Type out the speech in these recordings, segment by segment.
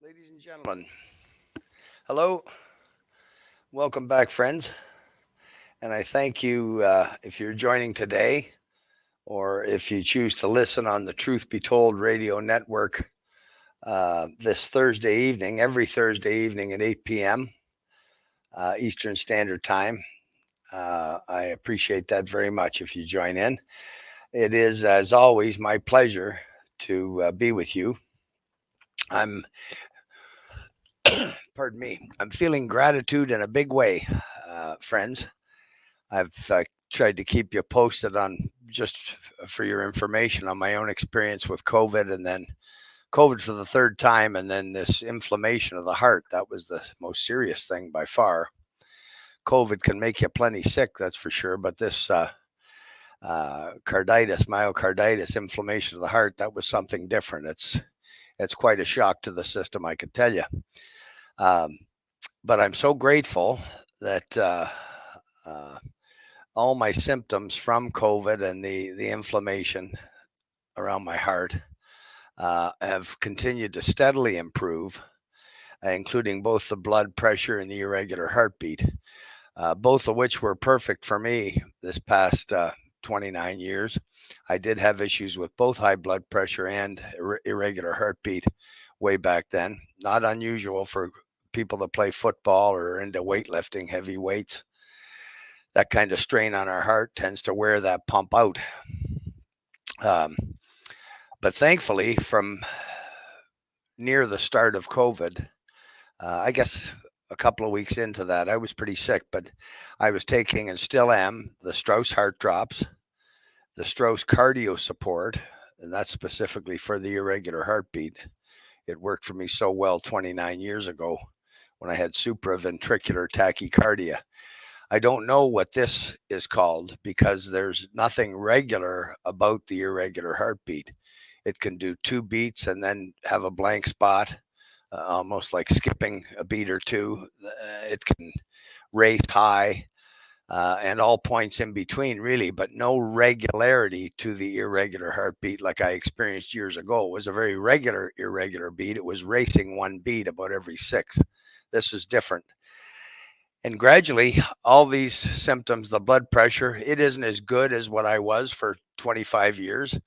Ladies and gentlemen, hello. Welcome back, friends. And I thank you if you're joining today or if you choose to listen on the Truth Be Told radio network this Thursday evening, every Thursday evening at 8 p.m. Eastern Standard Time. I appreciate that very much if you join in. It is, as always, my pleasure to be with you. I'm, pardon me, I'm feeling gratitude in a big way, friends. I've tried to keep you posted on just for your information on my own experience with COVID and then COVID for the third time and then this inflammation of the heart. That was the most serious thing by far. COVID can make you plenty sick, that's for sure. But this carditis, myocarditis, inflammation of the heart, that was something different. It's quite a shock to the system, I can tell you. Um, but I'm so grateful that uh, all my symptoms from COVID and the inflammation around my heart have continued to steadily improve, including both the blood pressure and the irregular heartbeat, both of which were perfect for me this past 29 years. I did have issues with both high blood pressure and irregular heartbeat way back then. Not unusual for people that play football or into weightlifting, heavy weights. That kind of strain on our heart tends to wear that pump out. Um, but thankfully, from near the start of COVID, I guess a couple of weeks into that, I was pretty sick, but I was taking and still am the Strauss heart drops, the Strauss cardio support, and that's specifically for the irregular heartbeat. It worked for me so well 29 years ago when I had supraventricular tachycardia. I don't know what this is called because there's nothing regular about the irregular heartbeat. It can do two beats and then have a blank spot, almost like skipping a beat or two. It can race high and all points in between, really, but no regularity to the irregular heartbeat like I experienced years ago. It was a very regular irregular beat. It was racing one beat about every six. This is different. And gradually, all these symptoms, the blood pressure, it isn't as good as what I was for 25 years.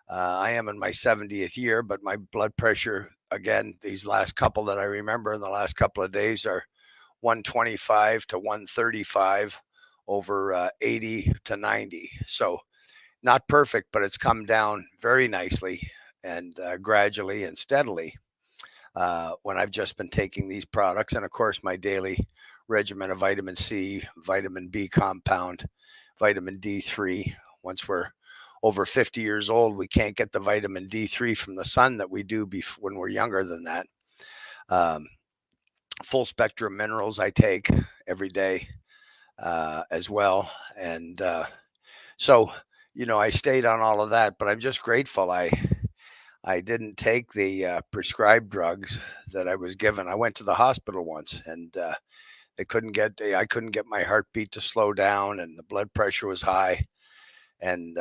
I am in my 70th year, but my blood pressure, again, these last couple that I remember in the last couple of days are 125 to 135 over 80 to 90. So not perfect, but it's come down very nicely and gradually and steadily when I've just been taking these products. And of course, my daily regimen of vitamin C, vitamin B compound, vitamin D3. Once we're over 50 years old, we can't get the vitamin D3 from the sun that we do when we're younger than that. Um, Full spectrum minerals I take every day as well. And so, I stayed on all of that, but I'm just grateful I didn't take the prescribed drugs that I was given. I went to the hospital once and I couldn't get my heartbeat to slow down and the blood pressure was high. And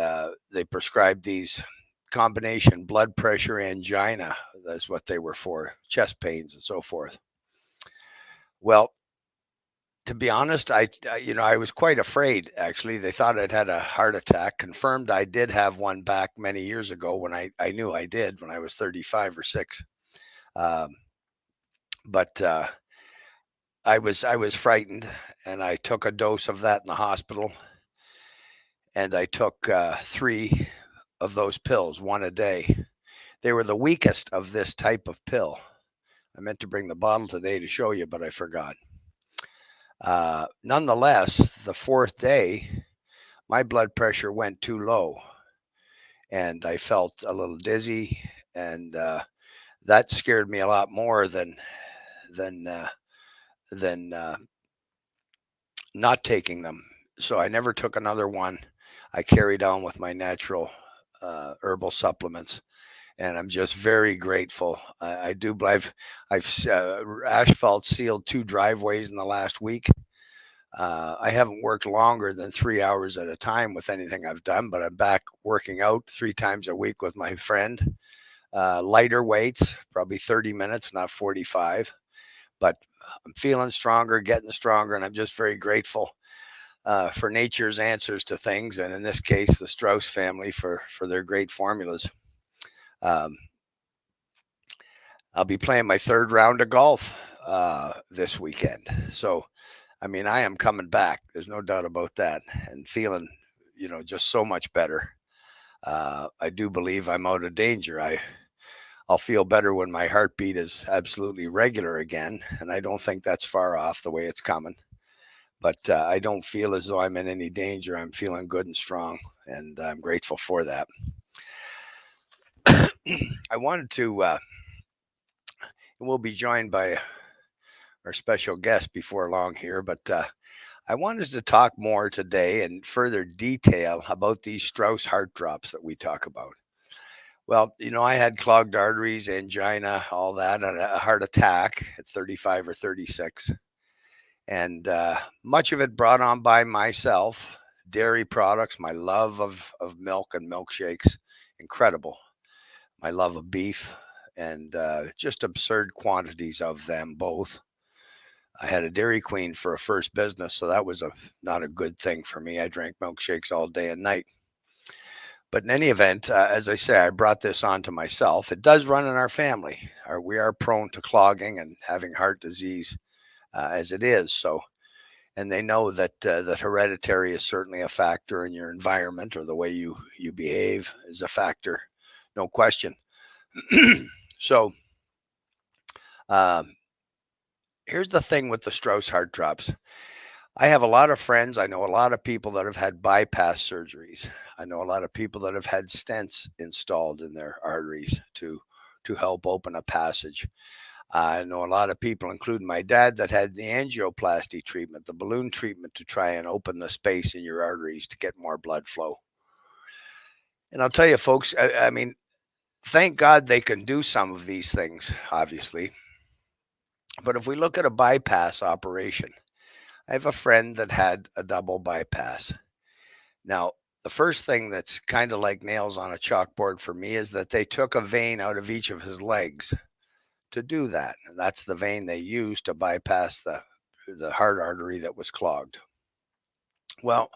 they prescribed these combination blood pressure angina. That's what they were for, chest pains and so forth. Well, to be honest, I was quite afraid. Actually, they thought I'd had a heart attack. Confirmed, I did have one back many years ago when I knew I did when I was 35 or six. Um, but I was frightened, and I took a dose of that in the hospital, and I took three of those pills, one a day. They were the weakest of this type of pill. I meant to bring the bottle today to show you, but I forgot. Nonetheless, the fourth day, my blood pressure went too low and I felt a little dizzy, and that scared me a lot more than than not taking them. So I never took another one. I carried on with my natural herbal supplements, and I'm just very grateful. I do. I've asphalt sealed two driveways in the last week. I haven't worked longer than 3 hours at a time with anything I've done, but I'm back working out 3 times a week with my friend. lighter weights, probably 30 minutes, not 45. But I'm feeling stronger, getting stronger, and I'm just very grateful for nature's answers to things, and in this case, the Strauss family for their great formulas. Um, I'll be playing my third round of golf this weekend, so I mean I am coming back. There's no doubt about that, and feeling just so much better. I do believe I'm out of danger. I'll feel better when my heartbeat is absolutely regular again, and I don't think that's far off the way it's coming. But I don't feel as though I'm in any danger. I'm feeling good and strong, and I'm grateful for that. I wanted to, we'll be joined by our special guest before long here, but I wanted to talk more today in further detail about these Strauss heart drops that we talk about. Well, I had clogged arteries, angina, all that, and a heart attack at 35 or 36. And much of it brought on by myself. Dairy products, my love of milk and milkshakes, incredible. My love of beef, and just absurd quantities of them both. I had a Dairy Queen for a first business, so that was not a good thing for me. I drank milkshakes all day and night. But in any event, as I say, I brought this on to myself. It does run in our family. We are prone to clogging and having heart disease as it is. So, and they know that hereditary is certainly a factor in your environment, or the way you behave is a factor, no question. So, um, here's the thing with the Strauss heart drops. I have a lot of friends. I know a lot of people that have had bypass surgeries. I know a lot of people that have had stents installed in their arteries to help open a passage. I know a lot of people, including my dad, that had the angioplasty treatment, the balloon treatment, to try and open the space in your arteries to get more blood flow. And I'll tell you, folks, I mean, thank God they can do some of these things, obviously. But if we look at a bypass operation, I have a friend that had a double bypass. Now, the first thing that's kind of like nails on a chalkboard for me is that they took a vein out of each of his legs to do that. And that's the vein they used to bypass the heart artery that was clogged. Well,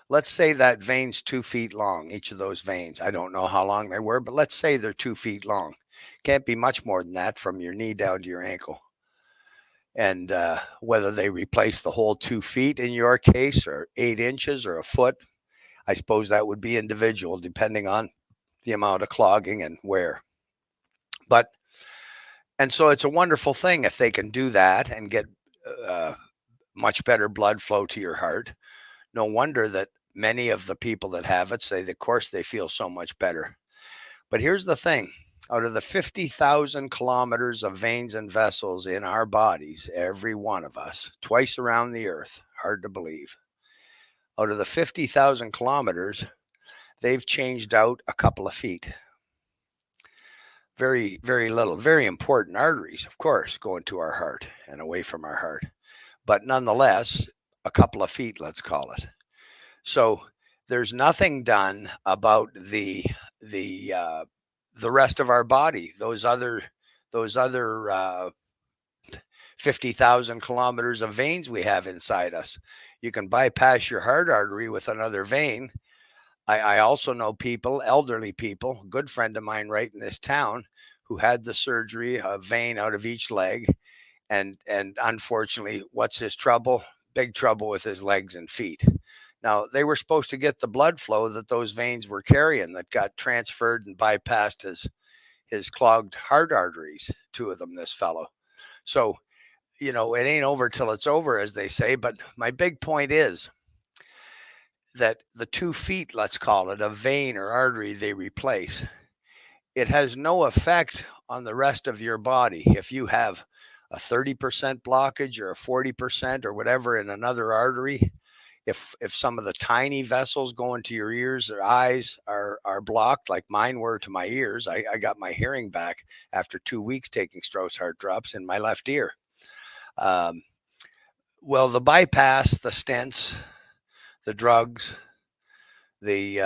let's say that vein's 2 feet long, each of those veins. I don't know how long they were, but let's say they're 2 feet long. Can't be much more than that from your knee down to your ankle. And whether they replace the whole 2 feet in your case, or 8 inches, or a foot, I suppose that would be individual depending on the amount of clogging and where. And so it's a wonderful thing if they can do that and get much better blood flow to your heart. No wonder that many of the people that have it say, of course, they feel so much better. But here's the thing. Out of the 50,000 kilometers of veins and vessels in our bodies, every one of us, twice around the earth, hard to believe. Out of the 50,000 kilometers, they've changed out a couple of feet. Very, very little. Very important arteries, of course, going to our heart and away from our heart. But nonetheless, a couple of feet, let's call it. So there's nothing done about the rest of our body. Those other 50,000 kilometers of veins we have inside us. You can bypass your heart artery with another vein. I also know people, elderly people, a good friend of mine right in this town, who had the surgery, a vein out of each leg, and unfortunately, what's his trouble? Big trouble with his legs and feet. Now, they were supposed to get the blood flow that those veins were carrying that got transferred and bypassed his clogged heart arteries, two of them, this fellow. So, it ain't over till it's over, as they say. But my big point is that the 2 feet, let's call it, of vein or artery they replace, it has no effect on the rest of your body. If you have a 30% blockage or a 40% or whatever in another artery, if some of the tiny vessels going to your ears or eyes are blocked, like mine were to my ears, I got my hearing back after 2 weeks taking Strauss heart drops in my left ear. Well, the bypass, the stents, the drugs, the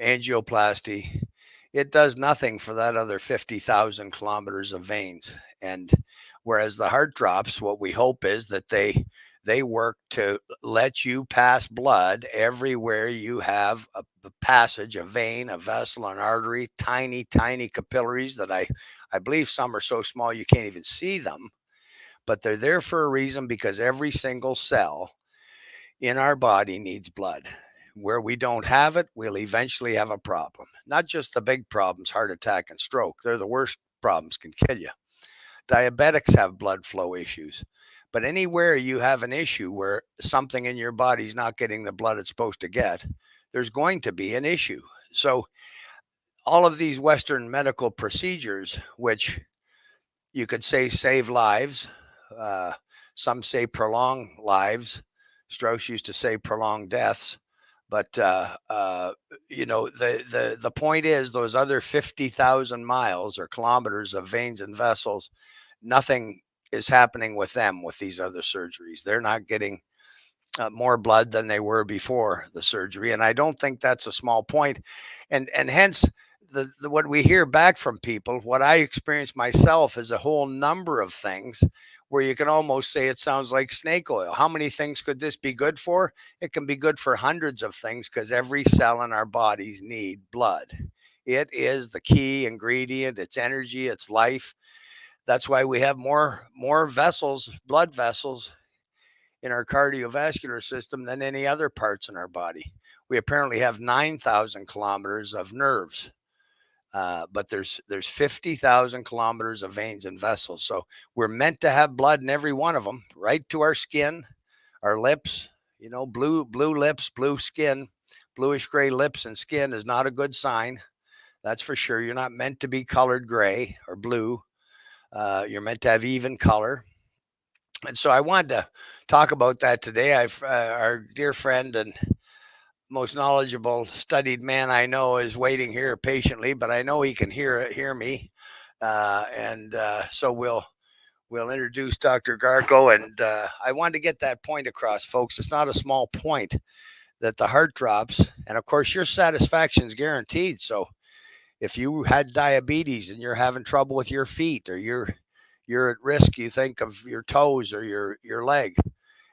angioplasty, it does nothing for that other 50,000 kilometers of veins. And whereas the heart drops, what we hope is that they work to let you pass blood everywhere you have a passage, a vein, a vessel, an artery, tiny, tiny capillaries that I believe some are so small you can't even see them, but they're there for a reason because every single cell in our body needs blood. Where we don't have it, we'll eventually have a problem. Not just the big problems, heart attack and stroke. They're the worst problems, can kill you. Diabetics have blood flow issues. But anywhere you have an issue where something in your body's not getting the blood it's supposed to get, there's going to be an issue. So all of these Western medical procedures, which you could say save lives, uh, some say prolong lives. Strauss used to say prolong deaths. But the point is those other 50,000 miles or kilometers of veins and vessels, nothing is happening with them with these other surgeries. They're not getting more blood than they were before the surgery, and I don't think that's a small point. And hence what we hear back from people, what I experience myself, is a whole number of things where you can almost say it sounds like snake oil. How many things could this be good for? It can be good for hundreds of things because every cell in our bodies need blood. It is the key ingredient. It's energy. It's life. That's why we have more vessels, blood vessels, in our cardiovascular system than any other parts in our body. We apparently have 9,000 kilometers of nerves, but there's 50,000 kilometers of veins and vessels. So we're meant to have blood in every one of them, right to our skin, our lips. Blue lips, blue skin, bluish gray lips and skin is not a good sign. That's for sure. You're not meant to be colored gray or blue. You're meant to have even color. And so I wanted to talk about that today. Our dear friend and most knowledgeable, studied man I know is waiting here patiently, but I know he can hear me, so we'll introduce Dr. Garko. And I wanted to get that point across, folks. It's not a small point that the heart drops, and of course your satisfaction is guaranteed. So if you had diabetes and you're having trouble with your feet, or you're at risk, you think of your toes or your leg,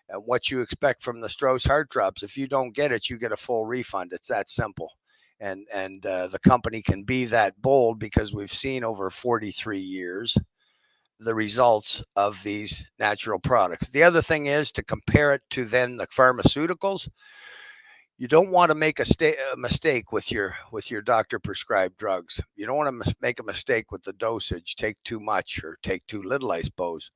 and what you expect from the Strauss heart drops, if you don't get it, you get a full refund. It's that simple. And the company can be that bold because we've seen over 43 years the results of these natural products. The other thing is to compare it to then the pharmaceuticals. You don't want to make a mistake with your doctor prescribed drugs. You don't want to make a mistake with the dosage, take too much or take too little, I suppose.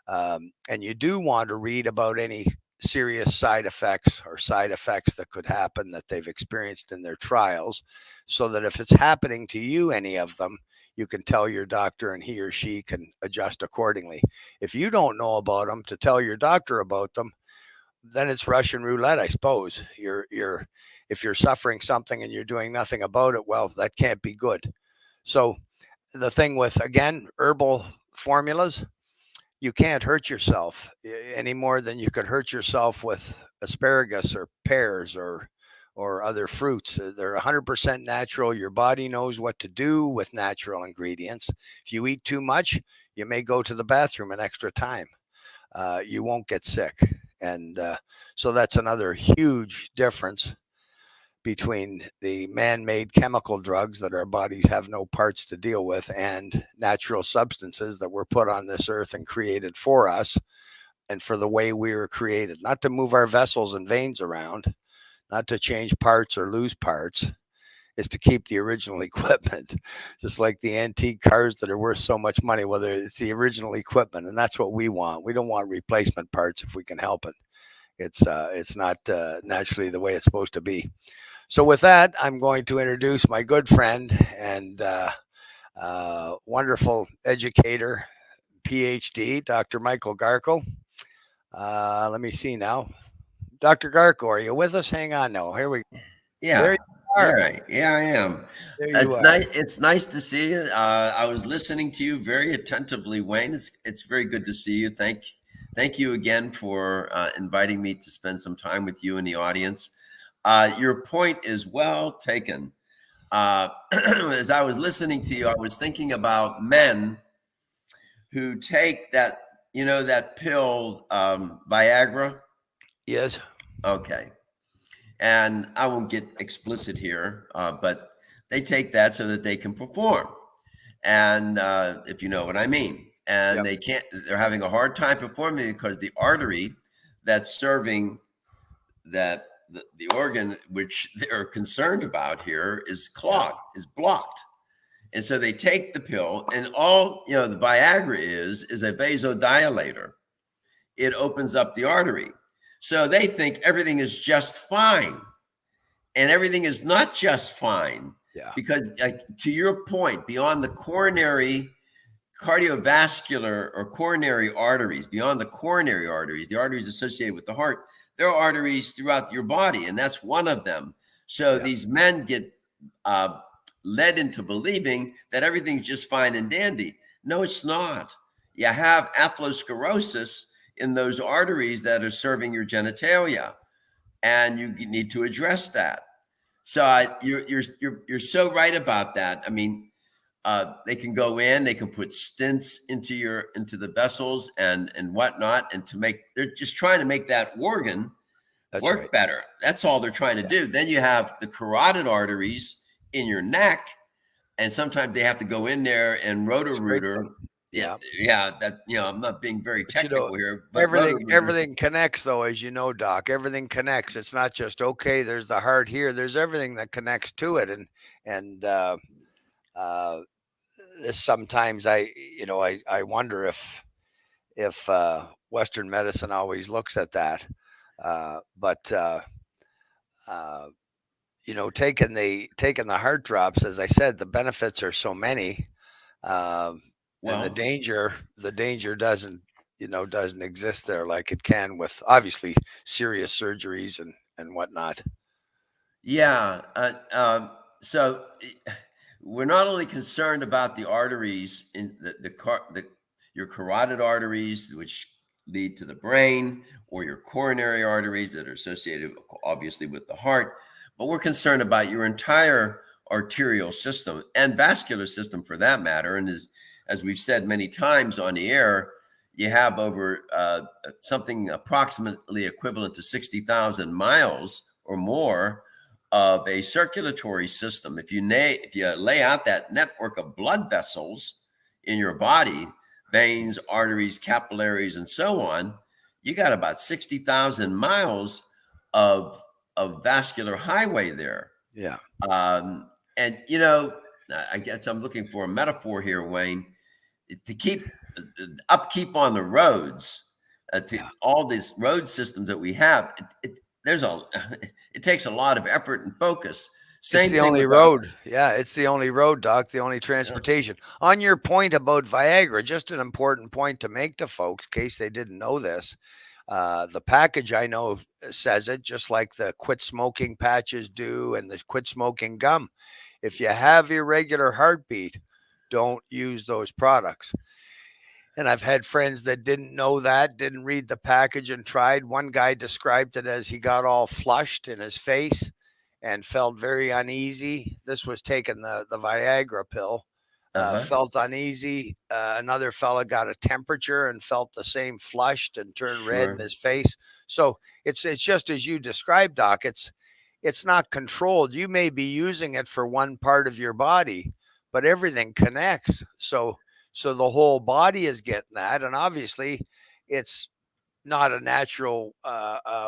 And you do want to read about any serious side effects or side effects that could happen that they've experienced in their trials, so that if it's happening to you, any of them, you can tell your doctor and he or she can adjust accordingly. If you don't know about them to tell your doctor about them, then it's Russian roulette, I suppose. If you're suffering something and you're doing nothing about it, well, that can't be good. So the thing with, again, herbal formulas, you can't hurt yourself any more than you could hurt yourself with asparagus or pears or other fruits. They're 100% natural. Your body knows what to do with natural ingredients. If you eat too much, you may go to the bathroom an extra time. You won't get sick. And so that's another huge difference between the man-made chemical drugs that our bodies have no parts to deal with and natural substances that were put on this earth and created for us and for the way we were created. Not to move our vessels and veins around, not to change parts or lose parts, is to keep the original equipment, just like the antique cars that are worth so much money, whether it's the original equipment. And that's what we want. We don't want replacement parts if we can help it. It's not naturally the way it's supposed to be. So with that, I'm going to introduce my good friend and wonderful educator, PhD, Dr. Michael Garko. Let me see now. Dr. Garko, are you with us? Hang on now. Here we go. Yeah, There you are. yeah, I am. There you It's are. nice. It's nice to see you. I was listening to you very attentively, Wayne. It's very good to see you. Thank you again for inviting me to spend some time with you and the audience. Your point is well taken. As I was listening to you, I was thinking about men who take that, that pill, Viagra. Yes. Okay. And I won't get explicit here, but they take that so that they can perform. And if you know what I mean, and Yep. they can't, they're having a hard time performing because the artery that's serving the organ which they're concerned about here is Yep. clogged, is blocked. And so they take the pill, and all the Viagra is a vasodilator. It opens up the artery. So they think everything is just fine. And everything is not just fine, Yeah. because, like, to your point, beyond the coronary cardiovascular or coronary arteries, beyond the coronary arteries, the arteries associated with the heart, there are arteries throughout your body, and that's one of them. So Yeah. these men get uh, led into believing that everything's just fine and dandy. No, it's not. You have atherosclerosis in those arteries that are serving your genitalia, and you need to address that. So you're so right about that. I mean, they can go in, they can put stents into the vessels and whatnot, and they're just trying to make that organ That's right. work better. That's all they're trying to Yeah. do. Then you have the carotid arteries in your neck, and sometimes they have to go in there and Scrape rotor-rooter. them. Yeah. Yeah, that I'm not being very But technical here, but rotor-rooter. everything connects though, as you know, Doc. Everything connects. It's not just okay, there's the heart here. There's everything that connects to it. And uh this sometimes I wonder if Western medicine always looks at that. But uh taking the heart drops, as I said, the benefits are so many. And Well, the danger doesn't exist there like it can with obviously serious surgeries and whatnot. yeah. So we're not only concerned about the arteries in your carotid arteries, which lead to the brain, or your coronary arteries that are associated, obviously, with the heart, but we're concerned about your entire arterial system and vascular system, for that matter. And as we've said many times on the air, you have over something approximately equivalent to 60,000 miles or more of a circulatory system. If you lay out that network of blood vessels in your body, veins, arteries, capillaries, and so on, you got about 60,000 miles of vascular highway there. Yeah. And I guess I'm looking for a metaphor here, Wayne, to keep upkeep on the roads, to Yeah. all these road systems that we have. There's a it takes a lot of effort and focus. It's Same the thing only with our road. Yeah, it's the only road, Doc, the only transportation. On your point about Viagra, just an important point to make to folks in case they didn't know this. The package I know says it, just like the quit smoking patches do and the quit smoking gum. If you have irregular heartbeat, don't use those products. And I've had friends that didn't know that, didn't read the package and tried. One guy described it as he got all flushed in his face and felt very uneasy. This was taking the Viagra pill. uh-huh, Felt uneasy. Another fella got a temperature and felt the same, flushed and turned red in sure. his face. So it's just as you described, Doc. It's not controlled. You may be using it for one part of your body, but everything connects. So the whole body is getting that, and obviously, it's not a natural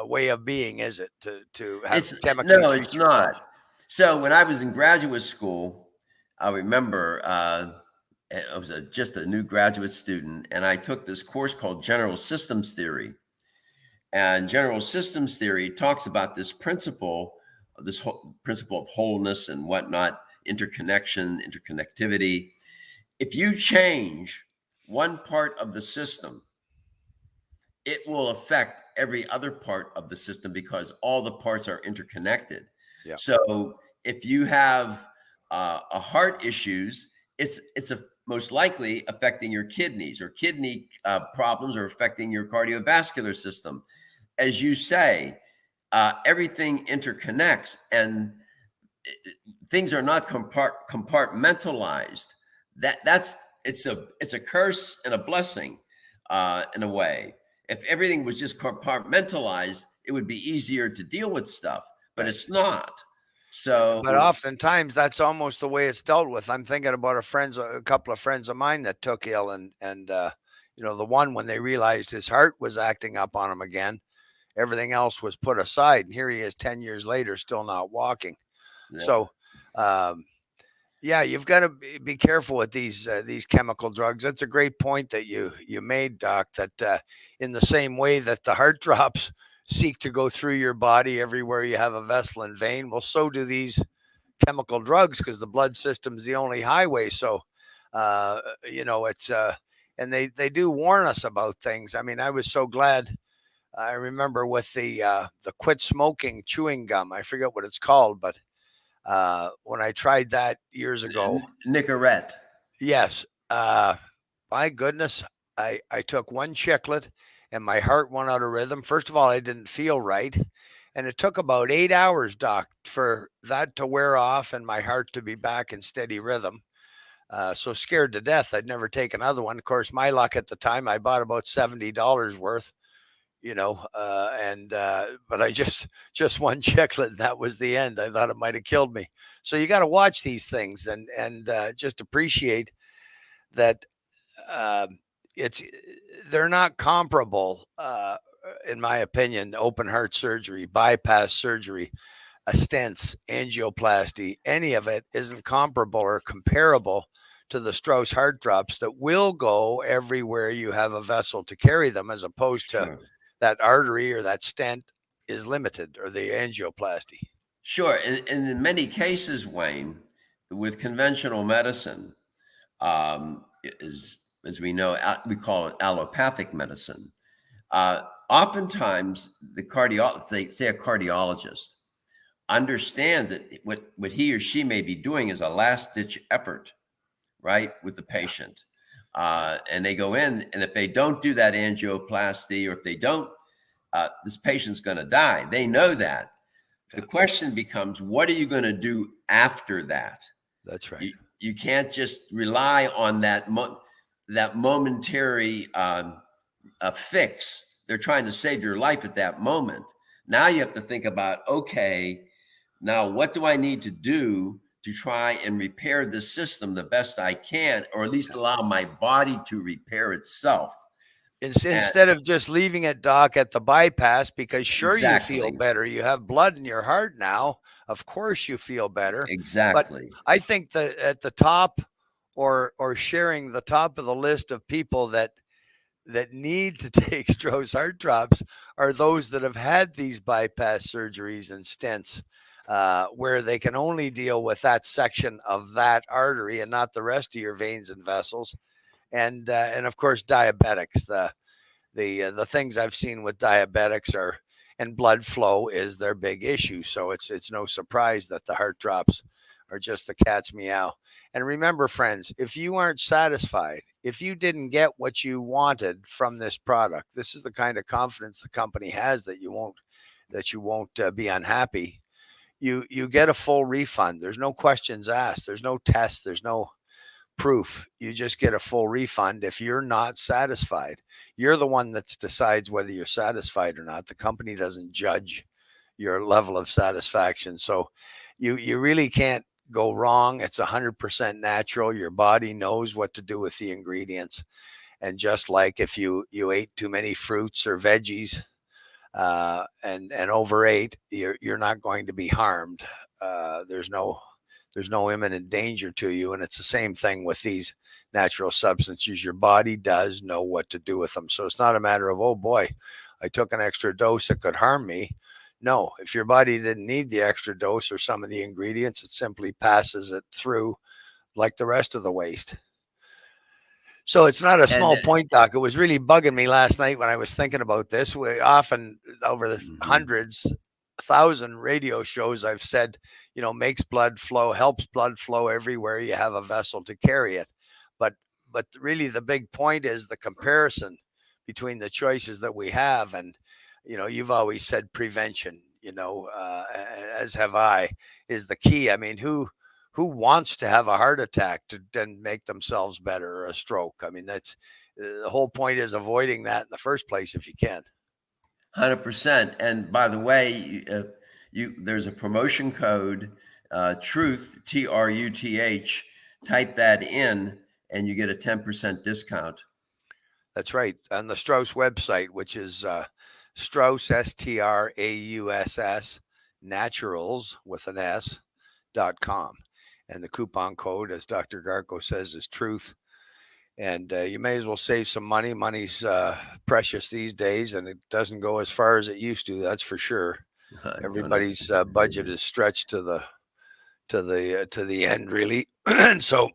way of being, is it? To have It's chemically no, it's treat yourself. not. So when I was in graduate school, I remember I was just a new graduate student, and I took this course called General Systems Theory. And general systems theory talks about this principle, this whole principle of wholeness and whatnot, interconnection, interconnectivity. If you change one part of the system, it will affect every other part of the system because all the parts are interconnected. Yeah, So if you have a heart issues, it's most likely affecting your kidneys, or kidney problems are affecting your cardiovascular system. As you say, everything interconnects, and things are not compartmentalized. That's it's a curse and a blessing in a way. If everything was just compartmentalized, it would be easier to deal with stuff, but Right. it's not. But So oftentimes that's almost the way it's dealt with. I'm thinking about a couple of friends of mine that took ill, and the one when they realized his heart was acting up on him again, everything else was put aside, and here he is 10 years later, still not walking. yeah, So, um, yeah, you've got to be careful with these chemical drugs. That's a great point that you made, Doc. That in the same way that the heart drops seek to go through your body everywhere you have a vessel and vein, well, so do these chemical drugs because the blood system's the only highway. So, it's and they do warn us about things. I mean, I was so glad. I remember with the quit smoking chewing gum. I forget what it's called, but when I tried that years ago, Nicorette. yes, my goodness, I took one chiclet and my heart went out of rhythm. First of all, I didn't feel right. And it took about 8 hours, Doc, for that to wear off and my heart to be back in steady rhythm. So scared to death. I'd never take another one. Of course, my luck at the time, I bought about $70 worth, and but I just one chiclet, and that was the end. I thought it might have killed me. So you got to watch these things and just appreciate that um, it's they're not comparable, in my opinion. Open heart surgery, bypass surgery, a stents, angioplasty, any of it isn't comparable or comparable to the Strauss heart drops that will go everywhere you have a vessel to carry them, as opposed to Sure. that artery or that stent is limited, or the angioplasty. Sure. And in many cases, Wayne, with conventional medicine, is as we know, we call it allopathic medicine. Oftentimes, say a cardiologist, understands that what he or she may be doing is a last ditch effort, right, with the Yeah. patient. And they go in, and if they don't do that angioplasty, or if they don't, this patient's going to die. They know that. The Yeah. question becomes, what are you going to do after that? That's right. You can't just rely on that momentary fix. They're trying to save your life at that moment. Now you have to think about, okay, now what do I need to do to try and repair the system the best I can, or at least allow my body to repair itself? And Instead of just leaving it, Doc, at the bypass, because sure you feel exactly, better. You have blood in your heart now. Of course you feel better. But exactly. I think that at the top, or sharing the top of the list of people that need to take Strauss heart drops, are those that have had these bypass surgeries and stents, where they can only deal with that section of that artery and not the rest of your veins and vessels. And of course, diabetics. The things I've seen with diabetics are, and blood flow is their big issue. So it's no surprise that the heart drops are just the cat's meow. And remember, friends, if you aren't satisfied, if you didn't get what you wanted from this product, this is the kind of confidence the company has that you won't be unhappy. You get a full refund. There's no questions asked. There's no tests. There's no proof. You just get a full refund if you're not satisfied. You're the one that decides whether you're satisfied or not. The company doesn't judge your level of satisfaction. So you really can't go wrong. It's 100% natural. Your body knows what to do with the ingredients. And just like if you ate too many fruits or veggies, and overate, you're not going to be harmed. There's no imminent danger to you, and it's the same thing with these natural substances. Your body does know what to do with them, so it's not a matter of, oh boy, I took an extra dose that could harm me. No, if your body didn't need the extra dose or some of the ingredients, it simply passes it through like the rest of the waste. So it's not a And small point, Doc. It was really bugging me last night when I was thinking about this. We often, over the mhm. hundreds, 1,000 radio shows, I've said, makes blood flow, helps blood flow everywhere you have a vessel to carry it. But but really the big point is the comparison between the choices that we have. And you've always said prevention. as have I, is the key. I mean, who wants to have a heart attack to then make themselves better, or a stroke? I mean, that's the whole point, is avoiding that in the first place if you can. 100%. And by the way, there's a promotion code, Truth, TRUTH. Type that in, and you get a 10% discount. That's right. On the Strauss website, which is Strauss, Strauss, naturals with an S.com. And the coupon code, as Dr. Garko says, is truth. And you may as well save some money. Money's precious these days, and it doesn't go as far as it used to. That's for sure. Everybody's budget is stretched to the end, really. And so,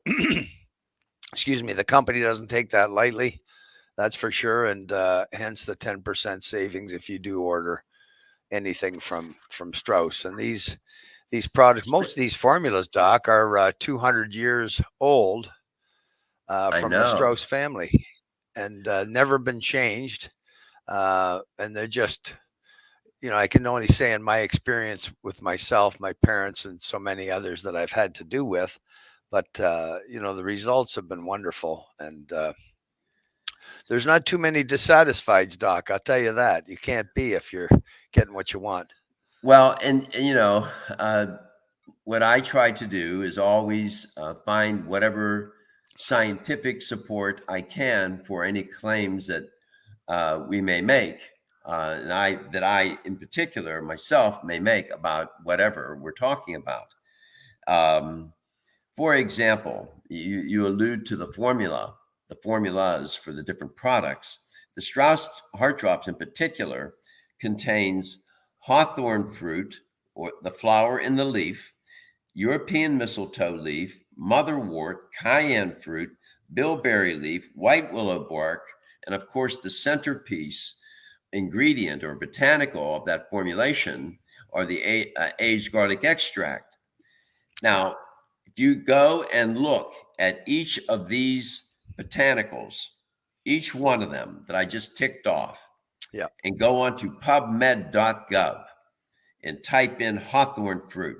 excuse me, the company doesn't take that lightly. That's for sure, and hence the 10% savings if you do order anything from Strauss. And these products, most of these formulas, Doc, are 200 years old, from the Strauss family, and never been changed. And they're just, I can only say in my experience with myself, my parents, and so many others that I've had to do with, but the results have been wonderful. And there's not too many dissatisfieds, Doc. I'll tell you that. You can't be if you're getting what you want. Well, and what I try to do is always find whatever scientific support I can for any claims that we may make, and I in particular myself may make about whatever we're talking about. For example, you allude to the formulas for the different products. The Strauss Heart Drops in particular contains hawthorn fruit, or the flower in the leaf, European mistletoe leaf, motherwort, cayenne fruit, bilberry leaf, white willow bark, and of course the centerpiece ingredient or botanical of that formulation are the aged garlic extract. Now, if you go and look at each of these botanicals, each one of them that I just ticked off, Yeah. and go on to pubmed.gov and type in hawthorn fruit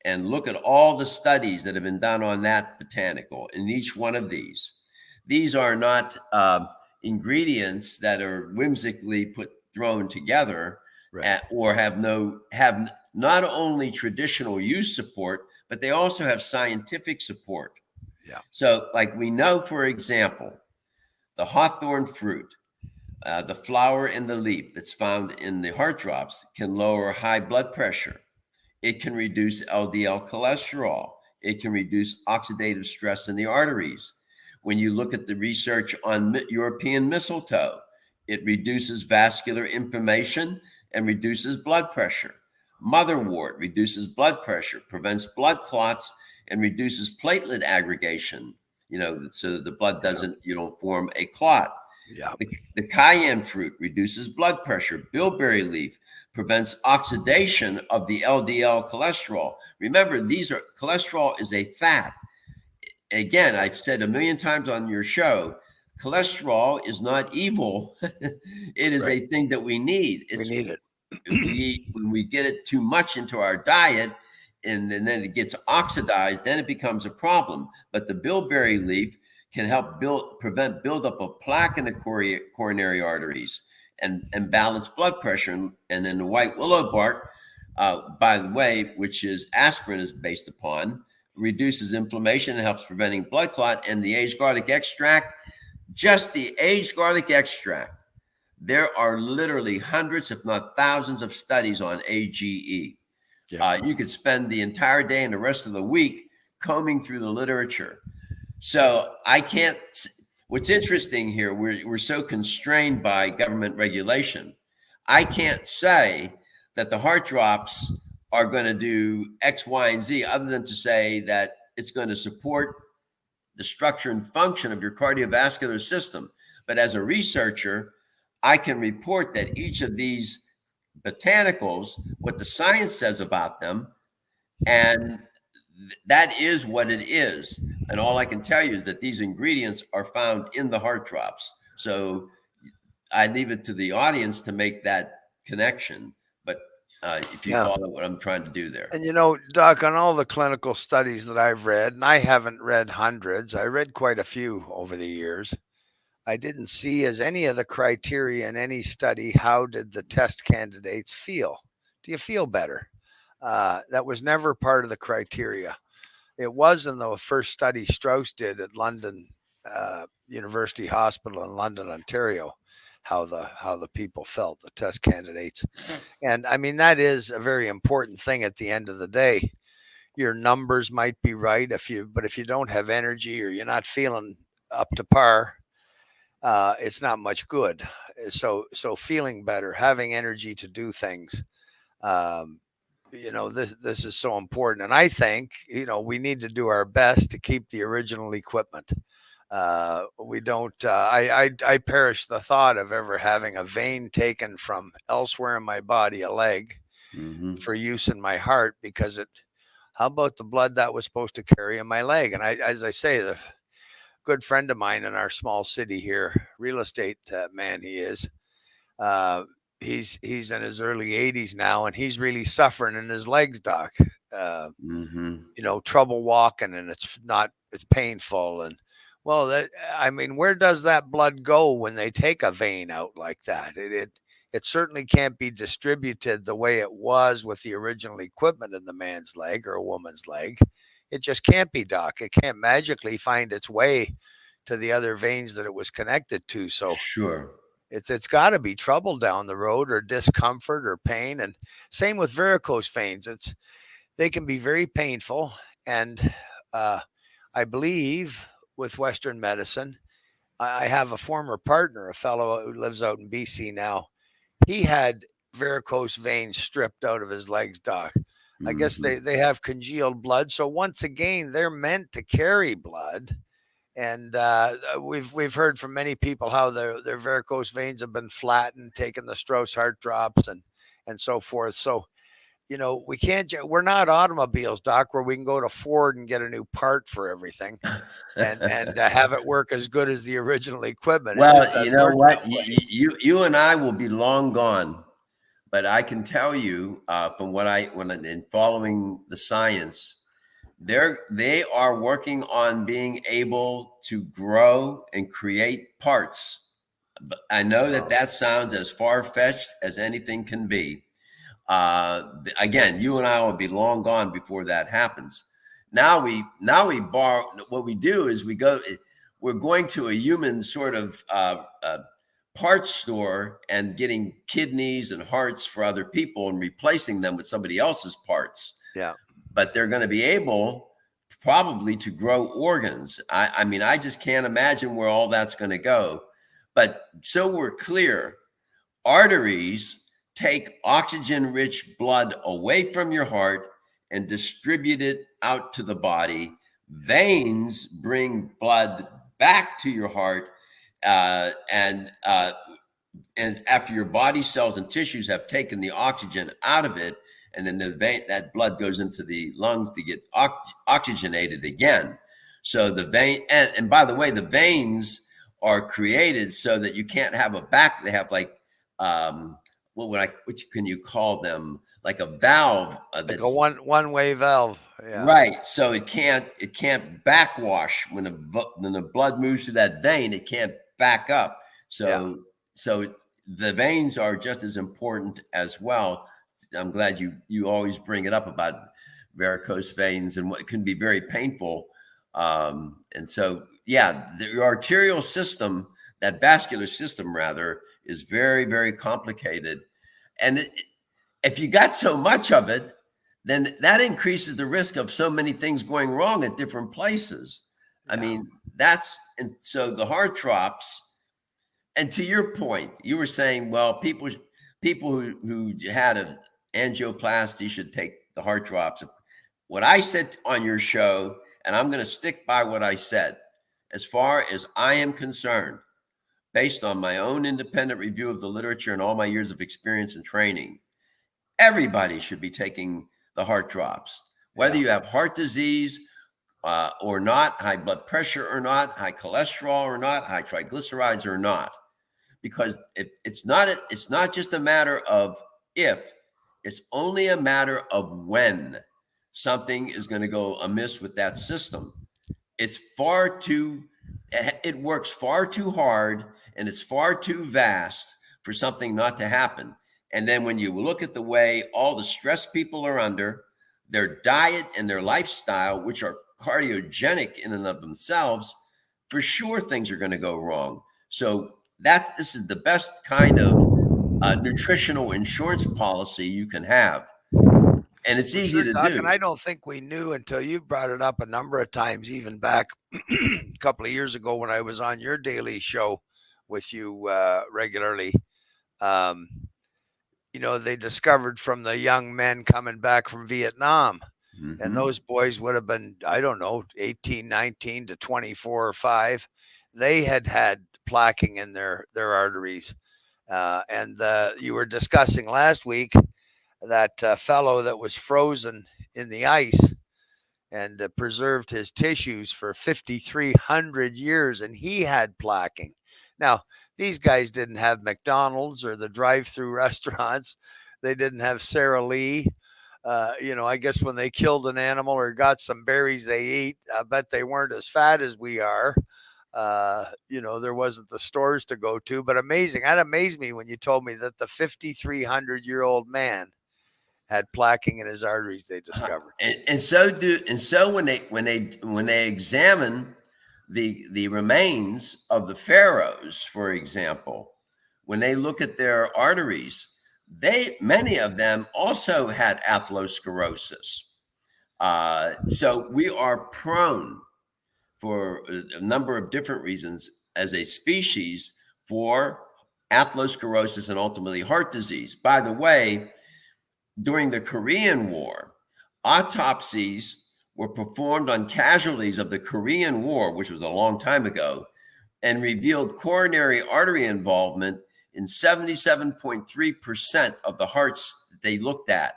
and look at all the studies that have been done on that botanical in each one of these. These are not ingredients that are whimsically thrown together, Right. or have not only traditional use support, but they also have scientific support. Yeah. So, like we know, for example, the hawthorn fruit, the flower in the leaf that's found in the heart drops, can lower high blood pressure. It can reduce LDL cholesterol. It can reduce oxidative stress in the arteries. When you look at the research on European mistletoe, it reduces vascular inflammation and reduces blood pressure. Motherwort reduces blood pressure, prevents blood clots, and reduces platelet aggregation, so that the blood you don't form a clot. Yeah. The cayenne fruit reduces blood pressure. Bilberry leaf prevents oxidation of the LDL cholesterol. Remember, cholesterol is a fat. Again, I've said a million times on your show, cholesterol is not evil. It is a thing that we need. We need it. When we get it too much into our diet, and then it gets oxidized, then it becomes a problem. But the bilberry leaf can help prevent buildup of plaque in the coronary arteries and balance blood pressure. And then the white willow bark, by the way, which is aspirin is based upon, reduces inflammation and helps preventing blood clot. And the aged garlic extract, just the aged garlic extract, there are literally hundreds, if not thousands, of studies on AGE. Yeah. You could spend the entire day and the rest of the week combing through the literature. So I can't. What's interesting here, we're so constrained by government regulation. I can't say that the heart drops are going to do X, Y, and Z, other than to say that it's going to support the structure and function of your cardiovascular system. But as a researcher, I can report that each of these botanicals, what the science says about them, and that is what it is. And all I can tell you is that these ingredients are found in the heart drops. So I leave it to the audience to make that connection. But if you Yeah. follow what I'm trying to do there. And Doc, on all the clinical studies that I've read, and I haven't read hundreds, I read quite a few over the years. I didn't see as any of the criteria in any study, how did the test candidates feel? Do you feel better? That was never part of the criteria. It was in the first study Strauss did at London University Hospital in London, Ontario, how the people felt, the test candidates. And I mean, that is a very important thing at the end of the day. Your numbers might be right but if you don't have energy or you're not feeling up to par, it's not much good. So feeling better, having energy to do things, um, this is so important. And I think we need to do our best to keep the original equipment. We don't. I perish the thought of ever having a vein taken from elsewhere in my body, a leg, Hmm. for use in my heart because it. How about the blood that was supposed to carry in my leg? And as I say, the good friend of mine in our small city here, real estate man he is. Uh, he's in his early 80s now, and he's really suffering in his legs, Doc. Uh, Hmm. Trouble walking, and it's painful. And well, I mean, where does that blood go when they take a vein out like that? It certainly can't be distributed the way it was with the original equipment in the man's leg or a woman's leg. It just can't be, Doc. It can't magically find its way to the other veins that it was connected to. So Sure. it's got to be trouble down the road, or discomfort or pain. And same with varicose veins. They can be very painful. And uh, I believe with Western medicine, I have a former partner, a fellow who lives out in BC now. He had varicose veins stripped out of his legs, Doc. I guess Hmm. they have congealed blood. So once again, they're meant to carry blood. And we've heard from many people how their varicose veins have been flattened, taking the Strauss heart drops and so forth. So we can't. We're not automobiles, Doc, where we can go to Ford and get a new part for everything, and have it work as good as the original equipment. It just Well, you doesn't know work that what? way. You and I will be long gone, but I can tell you from in following the science, they are working on being able to grow and create parts. But I know that Wow. that sounds as far fetched as anything can be. Again, you and I will be long gone before that happens. Now we borrow. What we do is we're going to a human sort of parts store and getting kidneys and hearts for other people and replacing them with somebody else's parts. Yeah. But they're going to be able probably to grow organs. I mean, I just can't imagine where all that's going to go. But so we're clear, arteries take oxygen rich blood away from your heart and distribute it out to the body. Veins bring blood back to your heart, and after your body cells and tissues have taken the oxygen out of it, and then that blood goes into the lungs to get oxygenated again. So the vein, and by the way, the veins are created so that you can't have a back. They have like, what can you call them? Like a valve Like a that's one way valve. Yeah. right. So it can't backwash when the blood moves through that vein. It can't back up. Yeah. So the veins are just as important as well. I'm glad you always bring it up about varicose veins and what can be very painful. And so yeah, the arterial system, that vascular system rather, is very, very complicated. And if you got so much of it, then that increases the risk of so many things going wrong at different places. I Yeah. mean, and so the heart drops. And to your point, you were saying, well, people who had an angioplasty should take the heart drops. What I said on your show, and I'm going to stick by what I said, as far as I am concerned, based on my own independent review of the literature and all my years of experience and training, everybody should be taking the heart drops, whether Yeah. you have heart disease or not, high blood pressure or not, high cholesterol or not, high triglycerides or not, because it's not just a matter of if, It's only a matter of when something is going to go amiss with that system. It's far too, it works far too hard and it's far too vast for something not to happen. And then when you look at the way all the stress people are under, their diet and their lifestyle, which are cardiogenic in and of themselves, for sure things are going to go wrong. So this is the best kind of nutritional insurance policy you can have. And it's Well, easy sure, to Doc, and do. I don't think we knew until you brought it up a number of times, even back a couple of years ago when I was on your daily show with you regularly. Um, they discovered from the young men coming back from Vietnam, and Mm-hmm. those boys would have been, I don't know, 18, 19 to 24 or 5. They had plaquing in their arteries. And you were discussing last week that fellow that was frozen in the ice and preserved his tissues for 5,300 years, and he had plaquing. Now, these guys didn't have McDonald's or the drive-through restaurants. They didn't have Sara Lee. I guess when they killed an animal or got some berries they ate, I bet they weren't as fat as we are. There wasn't the stores to go to, but amazing. That amazed me when you told me that the 5,300-year-old man had plaquing in his arteries they discovered. And so when they examine the remains of the pharaohs, for example, when they look at their arteries, many of them also had atherosclerosis. So we are prone for a number of different reasons as a species for atherosclerosis and ultimately heart disease. By the way, during the Korean War, autopsies were performed on casualties of the Korean War, which was a long time ago, and revealed coronary artery involvement in 77.3% of the hearts that they looked at.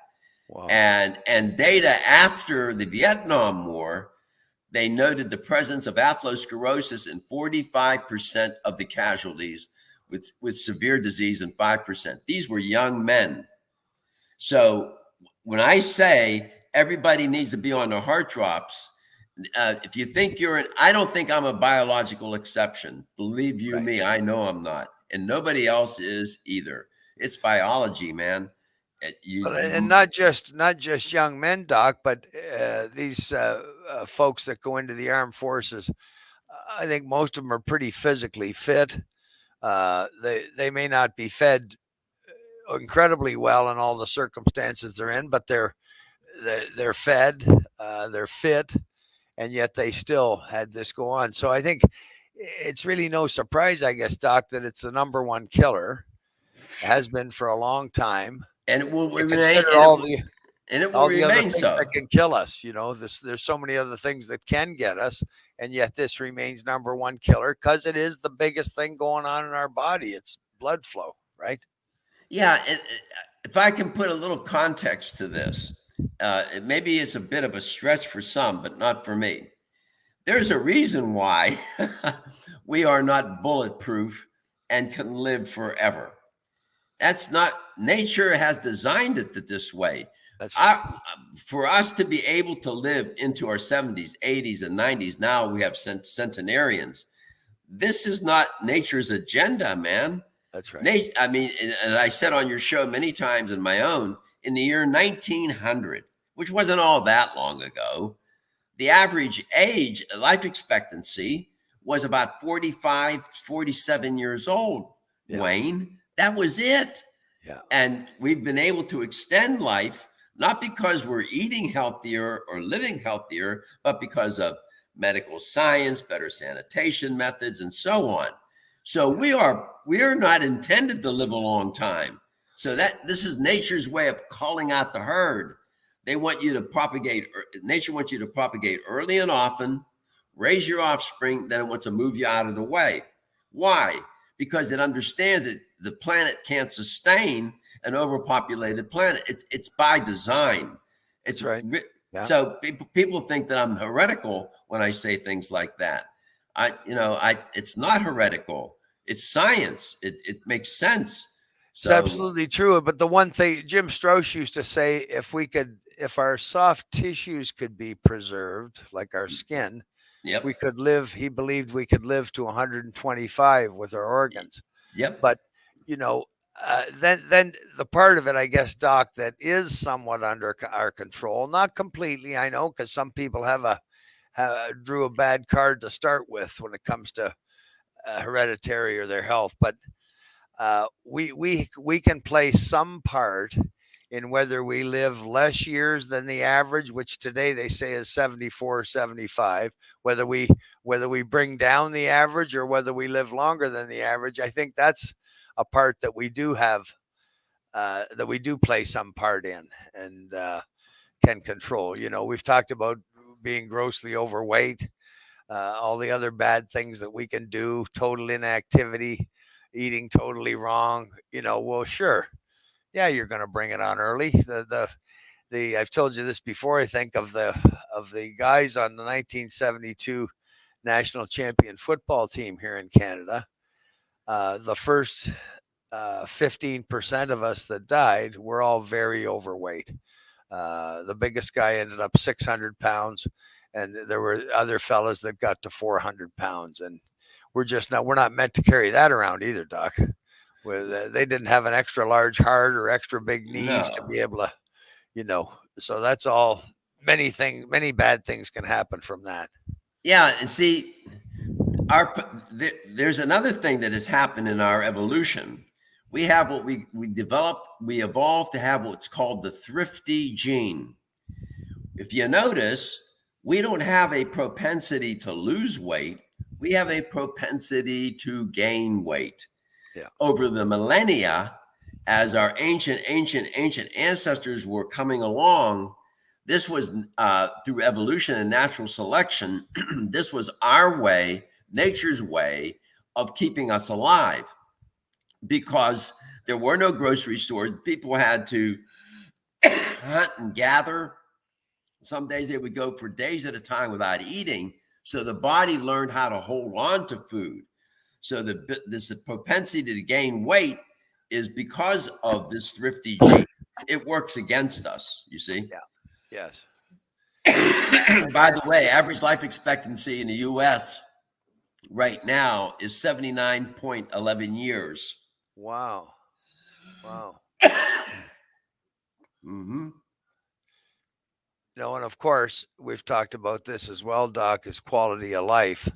Wow. And data after the Vietnam War, they noted the presence of atherosclerosis in 45% of the casualties with severe disease and 5%. These were young men. So when I say everybody needs to be on their heart drops, if you think I don't think I'm a biological exception. Believe you Right. me, I know I'm not, and nobody else is either. It's biology, man. And not just young men, Doc, but these folks that go into the armed forces. I think most of them are pretty physically fit. They may not be fed incredibly well in all the circumstances they're in, but they're fed, they're fit, and yet they still had this go on. So I think it's really no surprise, I guess, Doc, that it's the number one killer. It has been for a long time. And it will You remain, consider and it will all the other remain things that so. can kill us. There's so many other things that can get us, and yet this remains number one killer because it is the biggest thing going on in our body. It's blood flow, right? Yeah, and if I can put a little context to this, maybe it's a bit of a stretch for some, but not for me. There's a reason why we are not bulletproof and can live forever. That's not nature has designed it this way. That's right. For us to be able to live into our 70s, 80s, and 90s, now we have centenarians. This is not nature's agenda, man. That's right. I mean, and I said on your show many times in my own, in the year 1900, which wasn't all that long ago, the average age, life expectancy was about 45, 47 years old, Yeah. Wayne. That was it. Yeah. And we've been able to extend life, not because we're eating healthier or living healthier, but because of medical science, better sanitation methods, and so on. So we are not intended to live a long time. So this is nature's way of calling out the herd. They want you to propagate. Nature wants you to propagate early and often, raise your offspring. Then it wants to move you out of the way. Why? Because it understands that the planet can't sustain an overpopulated planet. It's by design. It's That's right. Yeah. So people think that I'm heretical when I say things like that. It's not heretical. It's science. It makes sense. It's So, absolutely true. But the one thing Jim Strauss used to say, if our soft tissues could be preserved, like our skin, yep, we could live. He believed we could live to 125 with our organs. yep, But you know, then the part of it, I guess, Doc, that is somewhat under our control, not completely, I know, because some people drew a bad card to start with when it comes to hereditary or their health, but we can play some part in whether we live less years than the average, which today they say is 74 75. Whether we bring down the average or whether we live longer than the average, I think that's a part that we do have, that we do play some part in, and can control. We've talked about being grossly overweight, all the other bad things that we can do, total inactivity, eating totally wrong. Well, sure, yeah, you're going to bring it on early. The I've told you this before. I think of the guys on the 1972 national champion football team here in Canada. The first 15% of us that died were all very overweight. The biggest guy ended up 600 pounds, and there were other fellas that got to 400 pounds. And we're not meant to carry that around either, Doc. They didn't have an extra large heart or extra big knees to no, be able to, so that's all. Many bad things can happen from that. yeah. And see, there's another thing that has happened in our evolution. We have what we developed. We evolved to have what's called the thrifty gene. If you notice, we don't have a propensity to lose weight. We have a propensity to gain weight. Yeah. Over the millennia, as our ancient ancestors were coming along, this was through evolution and natural selection. This was our way, nature's way of keeping us alive, because there were no grocery stores. People had to hunt and gather. Some days they would go for days at a time without eating. So the body learned how to hold on to food. So this propensity to gain weight is because of this thrifty gene. It works against us, you see. Yeah. Yes. By the way, average life expectancy in the US right now is 79.11 years. Wow. Wow. Mm-hmm. And of course, we've talked about this as well, Doc, is quality of life.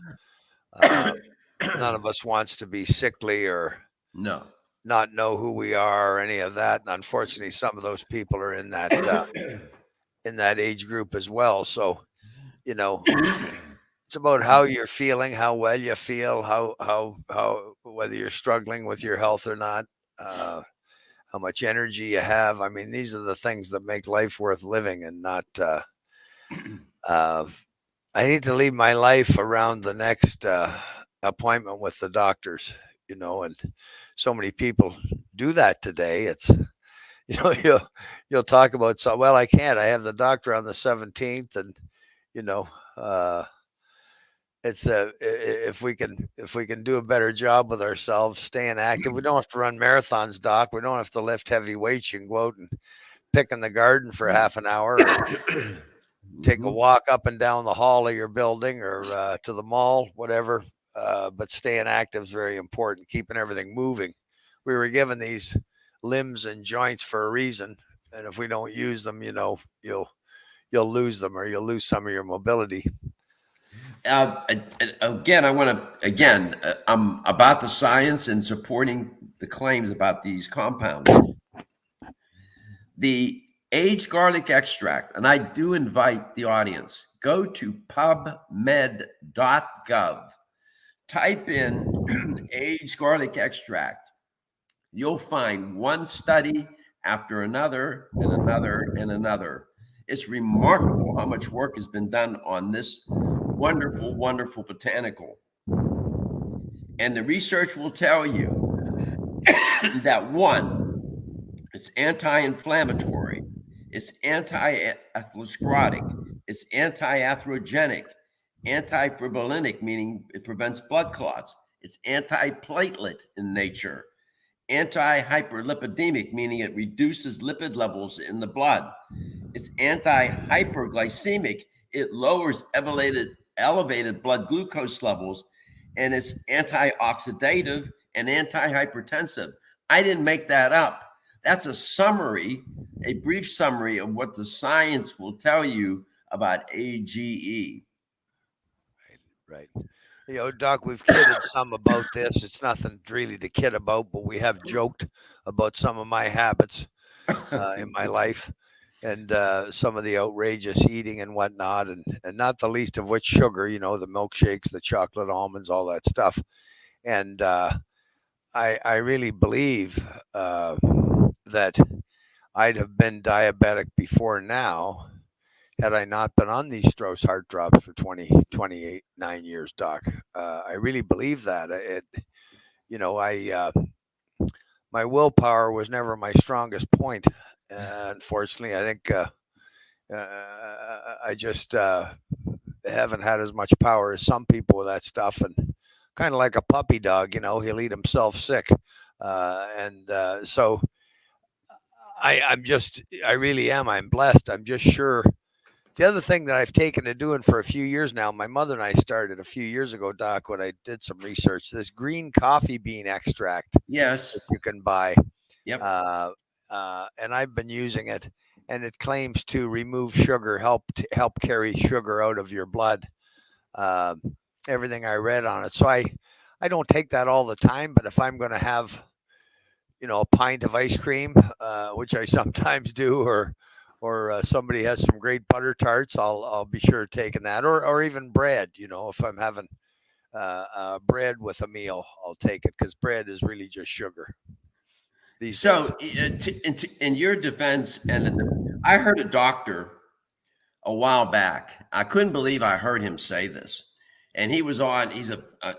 Uh, None of us wants to be sickly or No. not know who we are or any of that. And unfortunately, some of those people are in that age group as well. So, you know, it's about how you're feeling, how well you feel, how whether you're struggling with your health or not, how much energy you have. I mean, these are the things that make life worth living, and not. Uh, I need to leave my life around the next appointment with the doctors. And so many people do that today. It's you'll talk about, so well, I can't. I have the doctor on the 17th, and you know uh, it's if we can do a better job with ourselves, staying active. We don't have to run marathons, Doc. We don't have to lift heavy weights. You can go out and pick in the garden for half an hour, or take a Mm-hmm. walk up and down the hall of your building, or to the mall, whatever. But staying active is very important, keeping everything moving. We were given these limbs and joints for a reason, and if we don't use them, you'll lose them, or you'll lose some of your mobility. Again, I want to, again, I'm about the science and supporting the claims about these compounds. The aged garlic extract, and I do invite the audience, go to pubmed.gov, type in aged garlic extract. You'll find one study after another and another and another. It's remarkable how much work has been done on this wonderful, wonderful botanical. And the research will tell you that one, it's anti-inflammatory, it's anti-atherosclerotic, it's anti-atherogenic, anti-fibrinolytic, meaning it prevents blood clots, it's anti-platelet in nature, anti-hyperlipidemic, meaning it reduces lipid levels in the blood. It's anti-hyperglycemic. It lowers elevated blood glucose levels, and it's antioxidative and antihypertensive. I didn't make that up. That's a summary, a brief summary of what the science will tell you about AGE. Right. Doc, we've kidded some about this. It's nothing really to kid about, but we have joked about some of my habits in my life and some of the outrageous eating and whatnot, and not the least of which sugar, the milkshakes, the chocolate almonds, all that stuff. And I really believe that I'd have been diabetic before now had I not been on these Strauss heart drops for 28, 9 years, Doc. I really believe that. I my willpower was never my strongest point. Unfortunately, I think I just haven't had as much power as some people with that stuff, and kind of like a puppy dog, he'll eat himself sick, and so I really am. I'm blessed. I'm just sure. The other thing that I've taken to doing for a few years now, my mother and I started a few years ago, Doc, when I did some research. This green coffee bean extract Yes. that you can buy, Yep. uh, and I've been using it, and it claims to remove sugar, help carry sugar out of your blood. Um, Everything I read on it, so I don't take that all the time, but if I'm going to have a pint of ice cream, which I sometimes do, or somebody has some great butter tarts, I'll be sure taking that, or even bread. If I'm having bread with a meal, I'll take it because bread is really just sugar these days. So, in your defense, I heard a doctor a while back. I couldn't believe I heard him say this. And he was on.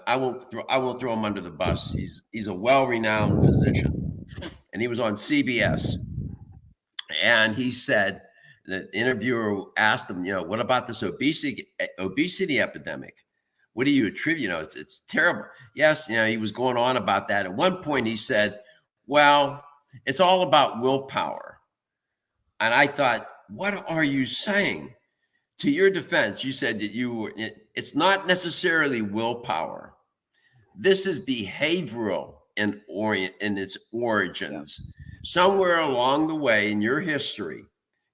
I won't throw him under the bus. He's a well-renowned physician, and he was on CBS. And he said, the interviewer asked him, what about this obesity epidemic? What do you attribute? It's terrible. Yes, he was going on about that. At one point, he said, "Well, it's all about willpower." And I thought, what are you saying? To your defense, you said that it's not necessarily willpower. This is behavioral in its Yeah, origins. Somewhere along the way in your history,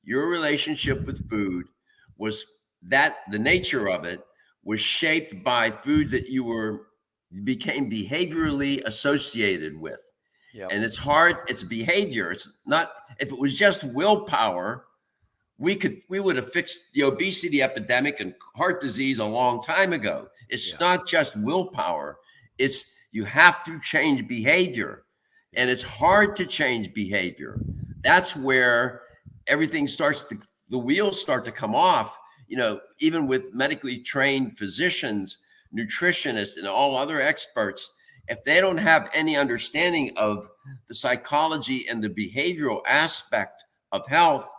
your relationship with food was that the nature of it was shaped by foods that became behaviorally associated with. yeah, And it's behavior. It's not, if it was just willpower, we would have fixed the obesity epidemic and heart disease a long time ago. It's yeah, not just willpower. It's you have to change behavior, and it's hard to change behavior. That's where everything the wheels start to come off. Even with medically trained physicians, nutritionists, and all other experts, if they don't have any understanding of the psychology and the behavioral aspect of health,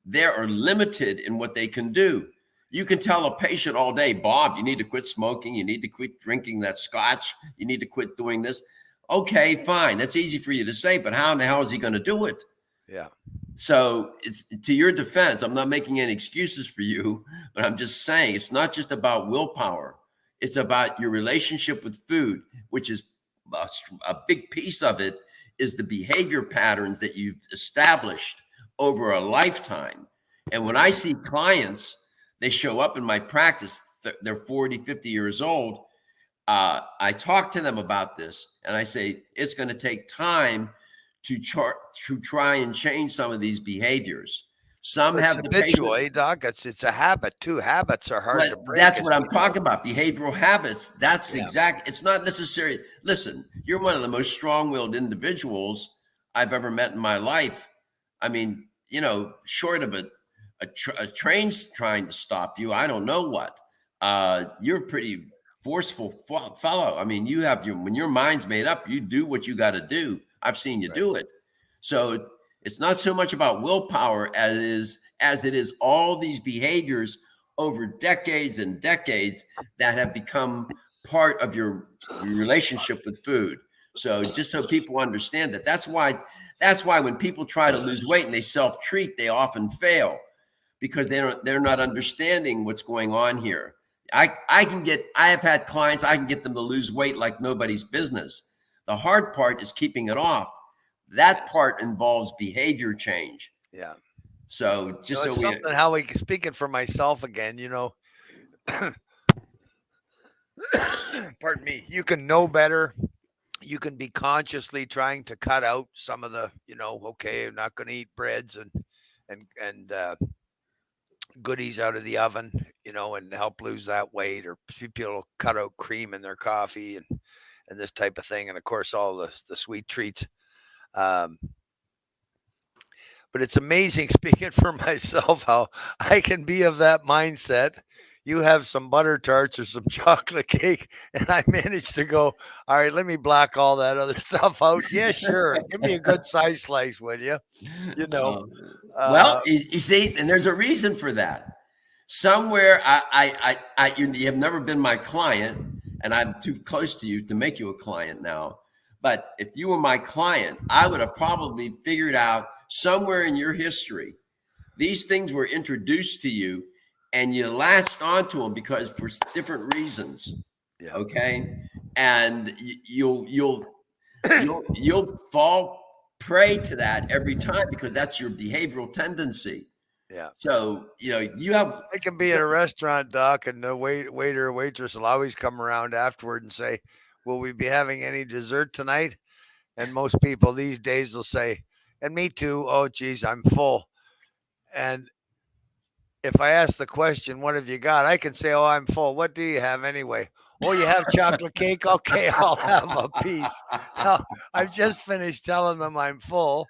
they are limited in what they can do. You can tell a patient all day, Bob, you need to quit smoking. You need to quit drinking that scotch. You need to quit doing this. Okay, fine. That's easy for you to say, but how in the hell is he going to do it? yeah, So it's to your defense. I'm not making any excuses for you, but I'm just saying it's not just about willpower. It's about your relationship with food, which is a big piece of it is the behavior patterns that you've established over a lifetime. And when I see clients, they show up in my practice, they're 40, 50 years old. I talk to them about this and I say, it's going to take time to try and change some of these behaviors. Some but it's have the patience. habitual, Doc. It's a habit too. Habits are hard to But break, that's as what I'm we know. talking about. Behavioral habits. Yeah, It's not necessary. Listen, you're one of the most strong-willed individuals I've ever met in my life. I mean, short of a train's trying to stop you, I don't know what. You're a pretty forceful fellow. I mean, when your mind's made up, you do what you got to do. I've seen you right. do it. So it's not so much about willpower as it is all these behaviors over decades and decades that have become part of your relationship with food. So just so people understand that, that's why when people try to lose weight and they self-treat, they often fail because they're not understanding what's going on here. I have had clients, I can get them to lose weight like nobody's business. The hard part is keeping it off. That part involves behavior change. Yeah. So just so It's we something how we speaking for myself again, pardon me, you can know better. You can be consciously trying to cut out some of the, okay, I'm not going to eat breads and goodies out of the oven, and help lose that weight, or people cut out cream in their coffee and this type of thing, and of course all the sweet treats. Um, but it's amazing speaking for myself how I can be of that mindset. You have some butter tarts or some chocolate cake, and I managed to go, all right, let me block all that other stuff out. Yeah, sure. Give me a good size slice, will you? You know, uh, well, uh, you see, and there's a reason for that. Somewhere, you have never been my client, and I'm too close to you to make you a client now. But if you were my client, I would have probably figured out somewhere in your history these things were introduced to you, and you latched onto them because for different reasons. yeah, Okay, and you'll fall prey to that every time because that's your behavioral tendency. yeah. So you have. I can be at a restaurant, Doc, and the waiter or waitress will always come around afterward and say, "Will we be having any dessert tonight?" And most people these days will say, "And me too. Oh, geez, I'm full." And if I ask the question, "What have you got?" I can say, "Oh, I'm full. What do you have anyway?" "Oh, you have chocolate cake? Okay, I'll have a piece." Now, I've just finished telling them I'm full,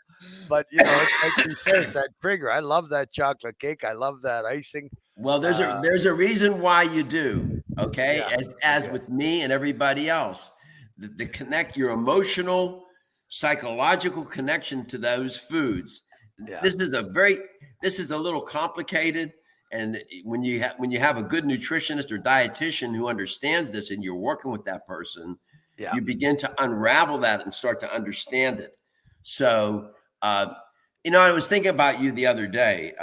but it's like you say, it's that trigger. I love that chocolate cake. I love that icing. Well, there's a Uh, there's a reason why you do. Okay, yeah. as Okay. with me and everybody else, the connect your emotional, psychological connection to those foods. Yeah. This is a very this is a little complicated, and when you have a good nutritionist or dietitian who understands this, and you're working with that person, Yeah. you begin to unravel that and start to understand it. So. I was thinking about you the other day,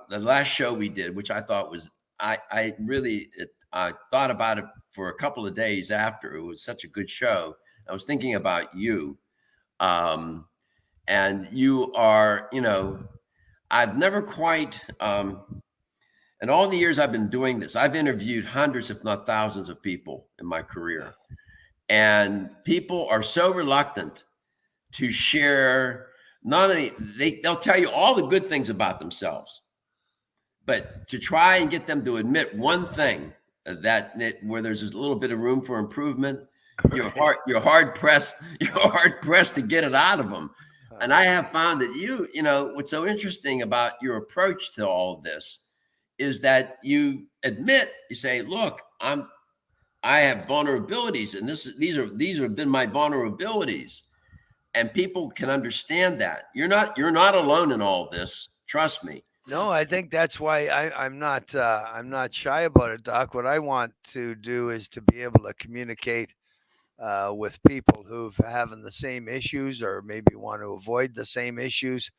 the last show we did, which I thought was, I really, I thought about it for a couple of days after. It was such a good show. I was thinking about you. Um, and you are, I've never quite, in all the years I've been doing this, I've interviewed hundreds, if not thousands of people in my Yeah. career. And people are so reluctant to share. Not only they'll tell you all the good things about themselves, but to try and get them to admit one thing that where there's a little bit of room for improvement, you're Right. hard pressed you're hard pressed to get it out of them. And I have found that what's so interesting about your approach to all of this is that you say, look, I have vulnerabilities, and these have been my vulnerabilities, and people can understand that you're not alone in all this. Trust me. No, I think that's why I'm not shy about it, Doc. What I want to do is to be able to communicate with people who've having the same issues or maybe want to avoid the same issues.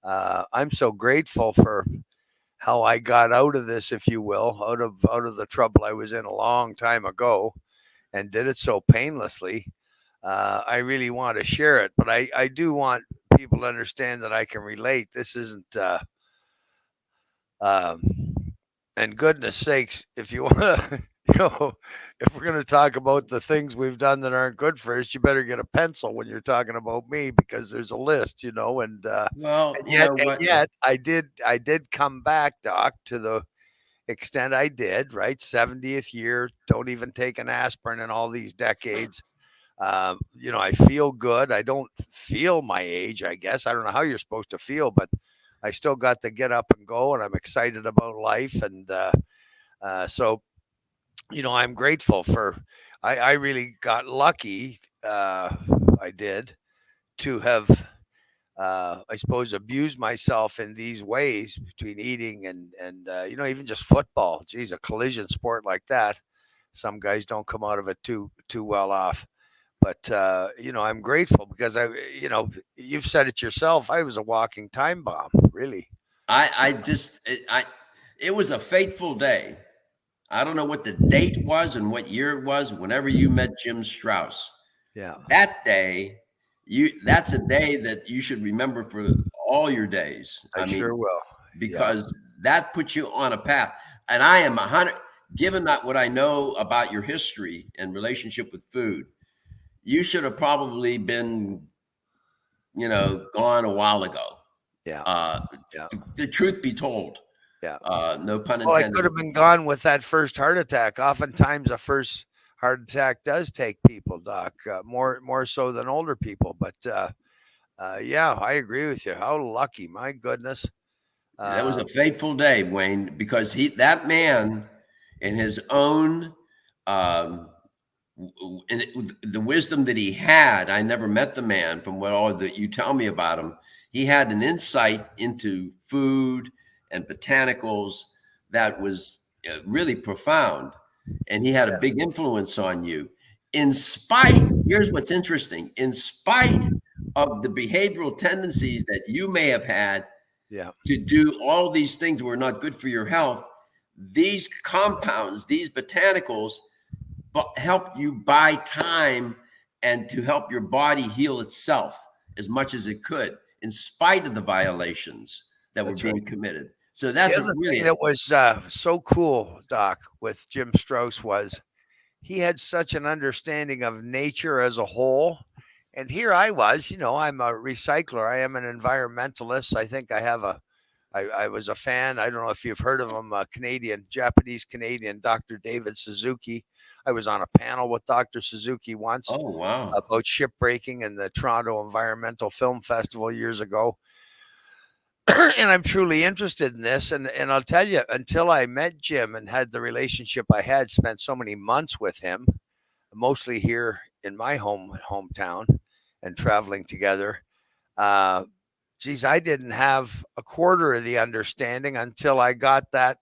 I'm so grateful for how I got out of this, if you will, out of the trouble I was in a long time ago, and did it so painlessly. I really want to share it, but I do want people to understand that I can relate. This isn't. Um, and goodness sakes, if you want to, if we're going to talk about the things we've done that aren't good for us, you better get a pencil when you're talking about me because there's a list, Well, and you yet, know and what? yet, I did come back, Doc, to the extent I did. Right, 70th year, don't even take an aspirin in all these decades. I feel good. I don't feel my age, I guess. I don't know how you're supposed to feel, but I still got to get up and go, and I'm excited about life. And so, I'm grateful for, I really got lucky. I did to have, I suppose, abused myself in these ways between eating and even just football. Geez, a collision sport like that, some guys don't come out of it too well off. But I'm grateful because you've said it yourself. I was a walking time bomb, really. I just it was a fateful day. I don't know what the date was and what year it was. Whenever you met Jim Strauss, Yeah, that day, that's a day that you should remember for all your days. I I sure mean, will. Yeah, because that puts you on a path. And I am 100. Given that what I know about your history and relationship with food, you should have probably been, gone a while ago. yeah, Uh, yeah, the truth be told, yeah. no pun Well, I intended. could have been gone with that first heart attack. Oftentimes, a first heart attack does take people, Doc, more so than older people. But yeah, I agree with you. How lucky, my goodness. That was Uh, a fateful day, Wayne, because that man, in his own, um, and the wisdom that he had, I never met the man. From what all that you tell me about him, he had an insight into food and botanicals that was really profound, and he had a big influence on you. In spite, here's what's interesting: in spite of the behavioral tendencies that you may have had yeah, to do all these things that were not good for your health, these compounds, these botanicals, help you buy time and to help your body heal itself as much as it could, in spite of the violations that were that's right. being committed. So The that's a other really, thing that was so cool, Doc, with Jim Strauss was he had such an understanding of nature as a whole. And here I was, I'm a recycler. I am an environmentalist. I think I was a fan. I don't know if you've heard of him, Japanese Canadian, Dr. David Suzuki. I was on a panel with Dr. Suzuki once oh, wow. about shipbreaking in the Toronto Environmental Film Festival years ago. And I'm truly interested in this. And I'll tell you, until I met Jim and had the relationship I had, spent so many months with him, mostly here in my hometown, and traveling together. Uh, Geez, I didn't have a quarter of the understanding until I got that,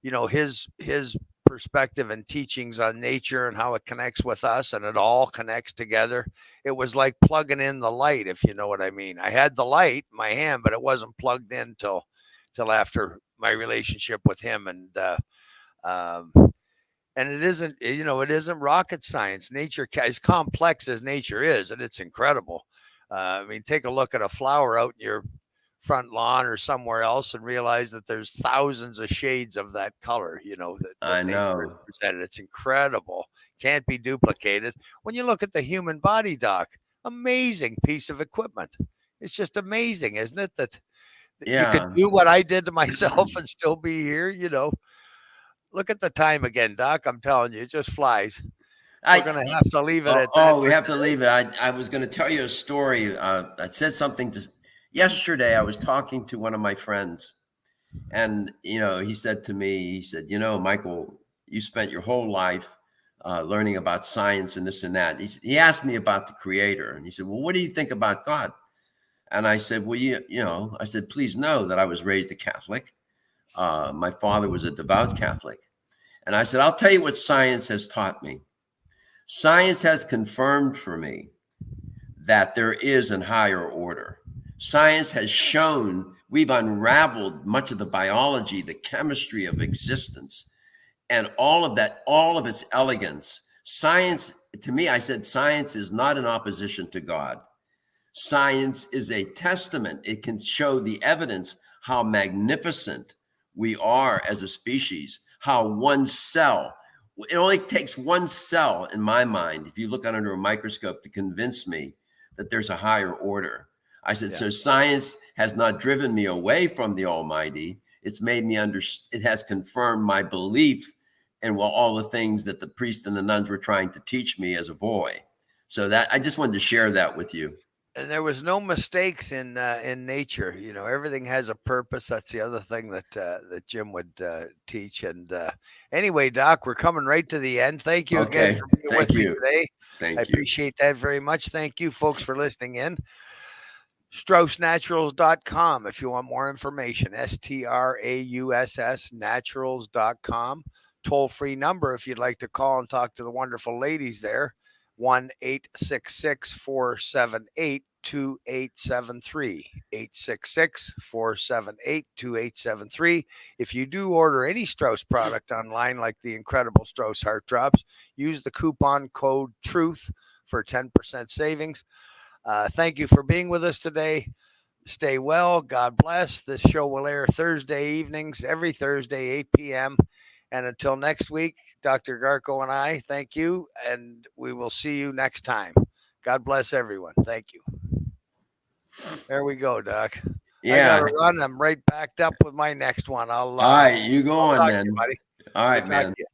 his perspective and teachings on nature and how it connects with us, and it all connects together. It was like plugging in the light, if you know what I mean. I had the light in my hand, but it wasn't plugged in till after my relationship with him. Um, and it isn't rocket science. Nature, as complex as nature is, and it's incredible. I mean, take a look at a flower out in your front lawn or somewhere else and realize that there's thousands of shades of that color, that I nature has know. presented. It's incredible. Can't be duplicated. When you look at the human body, Doc, amazing piece of equipment. It's just amazing, isn't it? That you could Yeah. do what I did to myself and still be here. Look at the time again, Doc. I'm telling you, it just flies. We're I, gonna have to leave it oh, at that oh, we for have to today. leave it. I was going to tell you a story. I said something to yesterday. I was talking to one of my friends, and he said to me, he said, Michael, you spent your whole life learning about science and this and that. He asked me about the Creator, and he said, well, what do you think about God? And I said, well, I said, please know that I was raised a Catholic. My father was a devout Catholic, and I said, I'll tell you what science has taught me. Science has confirmed for me that there is an higher order. Science has shown we've unraveled much of the biology, the chemistry of existence, and all of that, all of its elegance. Science, to me, I said, science is not in opposition to God. Science is a testament. It can show the evidence how magnificent we are as a species, how one cell, it only takes one cell in my mind, if you look under a microscope, to convince me that there's a higher order. I said, Yeah. so science has not driven me away from the Almighty. It's made me it has confirmed my belief in all the things that the priests and the nuns were trying to teach me as a boy. So that I just wanted to share that with you. And there was no mistakes in nature. Everything has a purpose. That's the other thing that Jim would teach. And anyway, Doc, we're coming right to the end. Thank you again Okay. for being Thank with me you. today. I Thank you. appreciate that very much. Thank you, folks, for listening in. StraussNaturals.com if you want more information. STRAUSS Naturals.com. Toll free number if you'd like to call and talk to the wonderful ladies there. 1-866-478-2873. 866-478-2873. If you do order any Strauss product online, like the incredible Strauss Heart Drops, use the coupon code TRUTH for 10% savings. Thank you for being with us today. Stay well. God bless. This show will air Thursday evenings, every Thursday, 8 p.m. And until next week, Dr. Garko and I thank you, and we will see you next time. God bless everyone. Thank you. There we go, Doc. I got Yeah. to run. I'm right backed up with my next one. All right, you go I'll on talk to you, then. buddy. All Good right, talk to man. you.